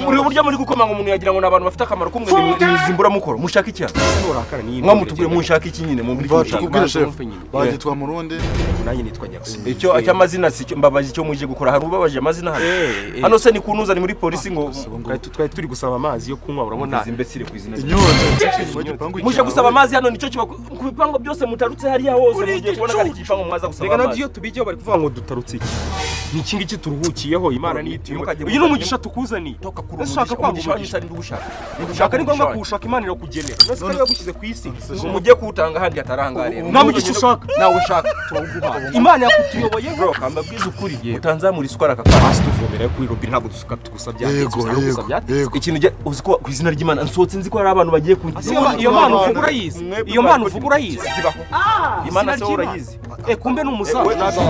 muri buryo muri gukomanga umuntu yagira ngo nabantu bafite akamaro kumwe nizimbura mukoro mushaka iki mwamutubwire mushaka iki nyine mu muri kubwira chef bagitwa mu Rundi nanjye nitwa Jackson icyo cy'amazina si cyo mbabaje icyo muje gukora hari ubabaje amazina hano se ni kunuza ni muri polisi ngo twari turi gusaba amazi yo kunywa urabona imbesire ku izina muje gusaba amazi hano nicyo kiba ku bipango byose mutarutse hariya hose mugiye kubona kandi igipango mwaza gusaba amazi rega nabyo tubigiye bari kuvuga ngo dutarutse iki ni iki ngiki turuhukiyeho Imana nitiye uyu ni umugisha tukuzani ndashaka kwagushaka nisari ndugushaka ushaka ni ngombwa kuwushaka Imana irakugenera nose kandi yagushyize ku isi mujye kuwutanga handi atarangare nta mugisha ushaka nawe ushaka turawuguha Imana yakutuyoboye bro kamba bwiza ukuri utanzamura isukara akakasi tuvomera kuri robine ntabwo dusuka tugusabya ikintu uziko ku izina ry'Imana nsohotse nzi ko ari abantu bagiye ku iyo Mana uvugura yize iyo Mana uvugura yize zibaho Imana se urayizi kumbe n'umusaza